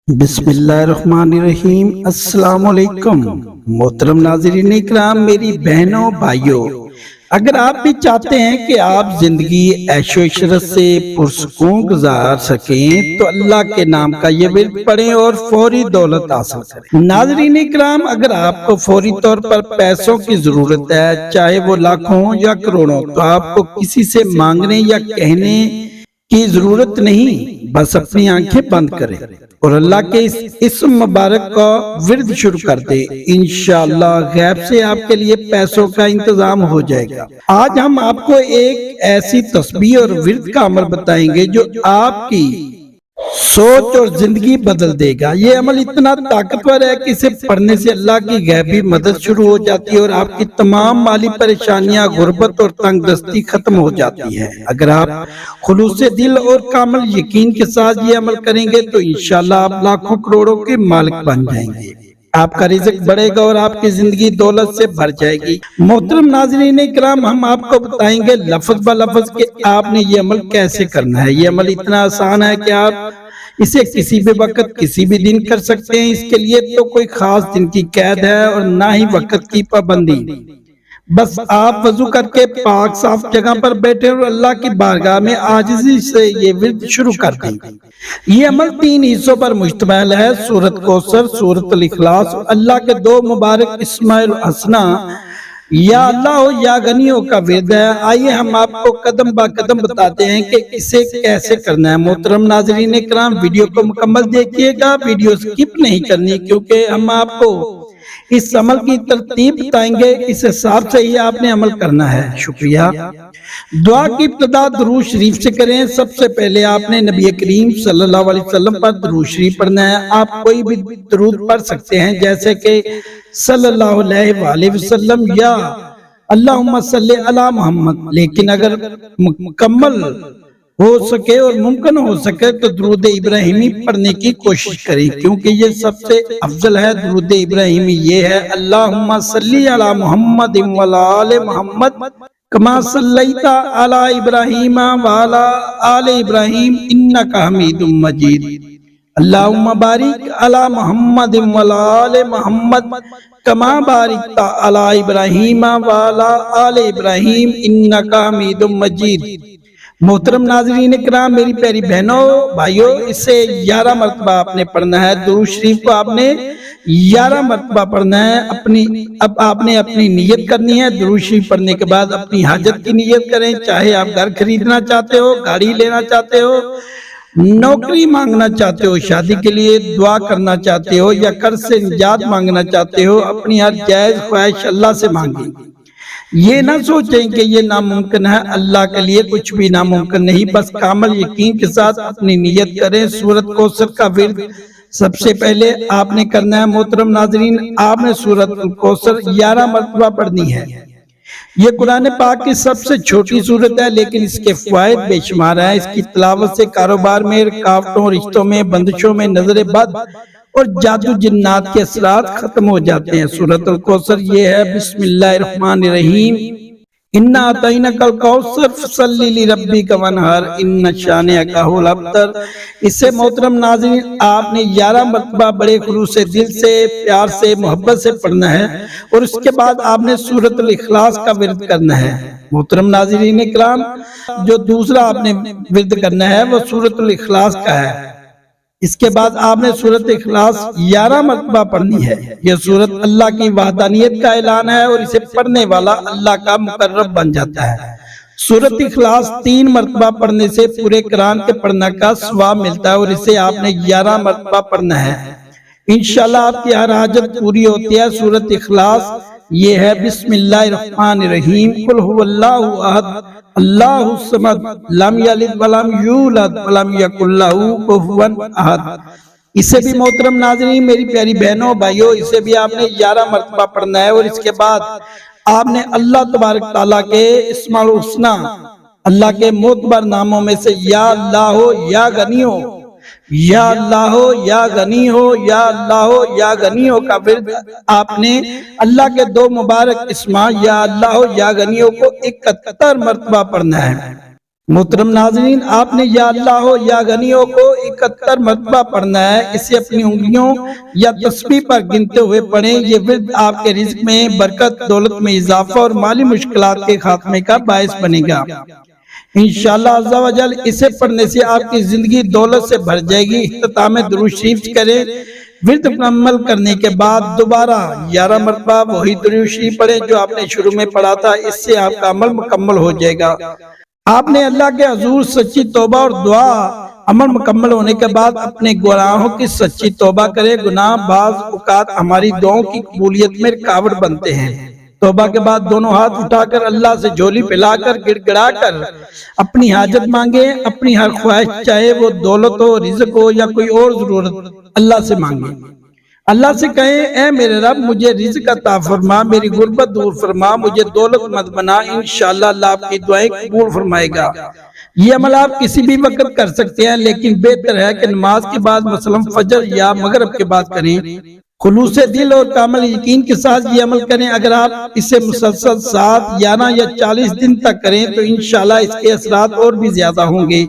بسم اللہ الرحمن الرحیم۔ السلام علیکم محترم ناظرین اکرام، میری بہنوں بھائیوں، اگر آپ بھی چاہتے ہیں کہ آپ زندگی عیش و عشرت سے پرسکون گزار سکیں تو اللہ کے نام کا یہ ورد پڑھیں اور فوری دولت حاصل کریں۔ ناظرین اکرام، اگر آپ کو فوری طور پر پیسوں کی ضرورت ہے، چاہے وہ لاکھوں یا کروڑوں، تو آپ کو کسی سے مانگنے یا کہنے کی ضرورت نہیں، بس اپنی آنکھیں بند کریں اور اللہ کے اس اسم مبارک کا ورد شروع کر دیں۔ انشاءاللہ غیب سے آپ کے لیے پیسوں کا انتظام ہو جائے گا۔ آج ہم آپ کو ایک ایسی تسبیح اور ورد کا عمل بتائیں گے جو آپ کی سوچ اور زندگی بدل دے گا۔ یہ عمل اتنا طاقتور ہے کہ اسے پڑھنے سے اللہ کی غیبی مدد شروع ہو جاتی ہے اور آپ کی تمام مالی پریشانیاں، غربت اور تنگ دستی ختم ہو جاتی ہے۔ اگر آپ خلوص دل اور کامل یقین کے ساتھ یہ عمل کریں گے تو انشاءاللہ آپ لاکھوں کروڑوں کے مالک بن جائیں گے۔ آپ کا رزق بڑھے گا اور آپ کی زندگی دولت سے بھر جائے گی۔ محترم ناظرین اکرام، ہم آپ کو بتائیں گے لفظ بہ لفظ کہ آپ نے یہ عمل کیسے کرنا ہے۔ یہ عمل اتنا آسان ہے کہ آپ اسے کسی بھی وقت کسی بھی دن کر سکتے ہیں۔ اس کے لیے تو کوئی خاص دن کی قید ہے اور نہ ہی وقت کی پابندی۔ بس آپ وضو کر کے پاک صاف جگہ پر بیٹھے اور اللہ کی بارگاہ میں عاجزی سے یہ ورد شروع کر دیں۔ یہ عمل 3 حصوں پر مشتمل ہے: سورۃ کوثر، سورۃ الاخلاص اور اللہ کے 2 مبارک اسماء الحسنی یا اللہ ہو یا غنی ہو کا ورد ہے۔ آئیے ہم آپ کو قدم با قدم بتاتے ہیں کہ اسے کیسے کرنا ہے۔ محترم ناظرین اکرام، ویڈیو کو مکمل دیکھیے گا، ویڈیو سکپ نہیں کرنی، کیونکہ ہم آپ کو اس عمل کی ترتیب بتائیں گے، اس حساب سے ہی آپ نے عمل کرنا ہے۔ شکریہ۔ دعا کی ابتدا درود شریف سے کریں۔ سب سے پہلے آپ نے نبی کریم صلی اللہ علیہ وسلم پر درود شریف پڑھنا ہے۔ آپ کوئی بھی درود پڑھ سکتے ہیں، جیسے کہ صلی اللہ علیہ وآلہ وسلم یا اللہم صلی علی محمد، لیکن اگر مکمل ہو سکے اور ممکن ہو سکے تو درود ابراہیمی پڑھنے کی کوشش کریں، کیونکہ یہ سب سے افضل ہے۔ درود ابراہیمی یہ ہے: اللہم صلی علی محمد وعلی آل محمد کما صلیت علی ابراہیم وعلی آل ابراہیم انک حمید مجید، اللہم بارک علی محمد وعلی آل محمد کما بارکت علی ابراہیم وعلی آل ابراہیم انک حمید مجید۔ محترم ناظرین اکرام، میری پیاری بہنوں بھائیوں، اسے 11 مرتبہ آپ نے پڑھنا ہے۔ درود شریف کو آپ نے 11 مرتبہ پڑھنا ہے۔ اب آپ نے اپنی نیت کرنی ہے۔ درود شریف پڑھنے کے بعد اپنی حاجت کی نیت کریں، چاہے آپ گھر خریدنا چاہتے ہو، گاڑی لینا چاہتے ہو، نوکری مانگنا چاہتے ہو، شادی کے لیے دعا کرنا چاہتے ہو یا قرض سے نجات مانگنا چاہتے ہو، اپنی ہر جائز خواہش اللہ سے مانگیں۔ یہ نہ سوچیں کہ یہ ناممکن ہے، اللہ کے لیے کچھ بھی ناممکن نہیں، بس کامل یقین کے ساتھ اپنی نیت کریں۔ سورۃ کوثر کا ورد سب سے پہلے آپ نے کرنا ہے۔ محترم ناظرین، آپ نے سورۃ کوثر 11 مرتبہ پڑھنی ہے۔ یہ قرآن پاک کی سب سے چھوٹی سورت ہے، لیکن اس کے فوائد بے شمار ہیں۔ اس کی تلاوت سے کاروبار میں رکاوٹوں، رشتوں میں بندشوں میں، نظر بد اور جادو جنات کے اثرات ختم ہو جاتے ہیں۔ سورۃ الکوثر یہ ہے: بسم اللہ الرحمن الرحیم، انا اعطیناک الکوثر فصلی لربک وانحر ان شانئک ھو الابتر۔ اسے محترم ناظرین آپ نے 11 مرتبہ بڑے خلوص دل سے، پیار سے، محبت سے پڑھنا ہے اور اس کے بعد آپ نے سورۃ الاخلاص کا ورد کرنا ہے۔ محترم ناظرین اکرام، جو دوسرا آپ نے ورد کرنا ہے وہ سورۃ الاخلاص کا ہے۔ اس کے بعد آپ نے سورۃ اخلاص 11 مرتبہ پڑھنی ہے۔ یہ سورت اللہ کی وحدانیت کا اعلان ہے اور اسے پڑھنے والا اللہ کا مقرب بن جاتا ہے۔ سورۃ اخلاص 3 مرتبہ پڑھنے سے پورے قرآن کے پڑھنے کا ثواب ملتا ہے اور اسے آپ نے 11 مرتبہ پڑھنا ہے۔ انشاءاللہ آپ کی ہر حاجت پوری ہوتی ہے۔ سورۃ اخلاص یہ ہے: بسم اللہ الرحمن الرحیم، قل هو اللہ احد اللہ الصمد لم یلد ولم یولد ولم یکن لہ کفوا احد۔ اسے بھی محترم ناظرین، میری پیاری بہنوں بھائیوں، اسے بھی آپ نے 11 مرتبہ پڑھنا ہے اور اس کے بعد آپ نے اللہ تبارک تعالیٰ کے اسماء الحسنی، اللہ کے معتبر ناموں میں سے یا اللہ ہو یا غنی ہو، یا اللہ ہو یا غنی ہو، یا اللہ ہو یا غنی ہو کا ورد آپ نے اللہ کے 2 مبارک اسماء یا اللہ ہو یا غنی ہو کو 71 مرتبہ پڑھنا ہے۔ محترم ناظرین، آپ نے یا اللہ ہو یا غنیوں کو 71 مرتبہ پڑھنا ہے۔ اسے اپنی انگلیوں یا تسبیح پر گنتے ہوئے پڑھیں۔ یہ ورد آپ کے رزق میں برکت، دولت میں اضافہ اور مالی مشکلات کے خاتمے کا باعث بنے گا انشاءاللہ عز و جل۔ اسے پڑھنے سے آپ کی زندگی دولت سے بھر جائے گی۔ اختتام درود شریف کریں۔ ورد پر عمل کرنے کے بعد دوبارہ 11 مرتبہ وہی درود شریف پڑھیں جو آپ نے شروع میں پڑھا تھا۔ اس سے آپ کا عمل مکمل ہو جائے گا۔ آپ نے اللہ کے حضور سچی توبہ اور دعا عمل مکمل ہونے کے بعد اپنے گناہوں کی سچی توبہ کرے۔ گناہ بعض اوقات ہماری دعاؤں کی قبولیت میں رکاوٹ بنتے ہیں۔ توبہ کے بعد دونوں ہاتھ اٹھا کر اللہ سے جھولی پھیلا کر گڑ گڑا کر اپنی حاجت مانگے۔ اپنی ہر خواہش، چاہے وہ دولت ہو، رزق ہو یا کوئی اور ضرورت، اللہ سے مانگے۔ اللہ سے کہیں، اے میرے رب، مجھے رزق عطا فرما، میری غربت دور فرما، مجھے دولت مند بنا۔ انشاءاللہ اللہ آپ کی دعائیں قبول فرمائے گا۔ یہ عمل آپ کسی بھی وقت کر سکتے ہیں، لیکن بہتر ہے کہ نماز کے بعد مثلا فجر یا مغرب کے بعد کریں۔ خلوص دل اور کامل یقین کے ساتھ یہ عمل کریں۔ اگر آپ اسے مسلسل 7، 11 یا 40 دن تک کریں تو انشاءاللہ اس کے اثرات اور بھی زیادہ ہوں گے۔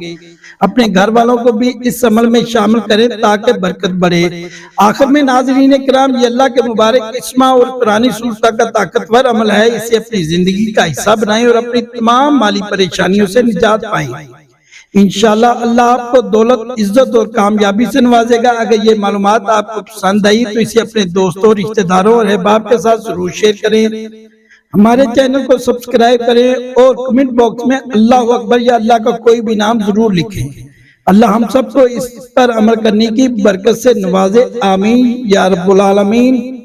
اپنے گھر والوں کو بھی اس عمل میں شامل کریں تاکہ برکت بڑھے۔ آخر میں ناظرین کرام، یہ اللہ کے مبارک اسماء اور قرآنی صورتوں کا طاقتور عمل ہے۔ اسے اپنی زندگی کا حصہ بنائیں اور اپنی تمام مالی پریشانیوں سے نجات پائیں۔ انشاءاللہ اللہ آپ کو دولت، عزت اور کامیابی سے نوازے گا۔ اگر یہ معلومات آپ کو پسند آئی تو اسے اپنے دوستوں، رشتہ داروں اور احباب کے ساتھ ضرور شیئر کریں۔ ہمارے چینل کو سبسکرائب کریں اور کمنٹ باکس میں اللہ اکبر یا اللہ کا کوئی بھی نام ضرور لکھیں۔ اللہ ہم سب کو اس پر عمل کرنے کی برکت سے نوازے، آمین یا رب العالمین۔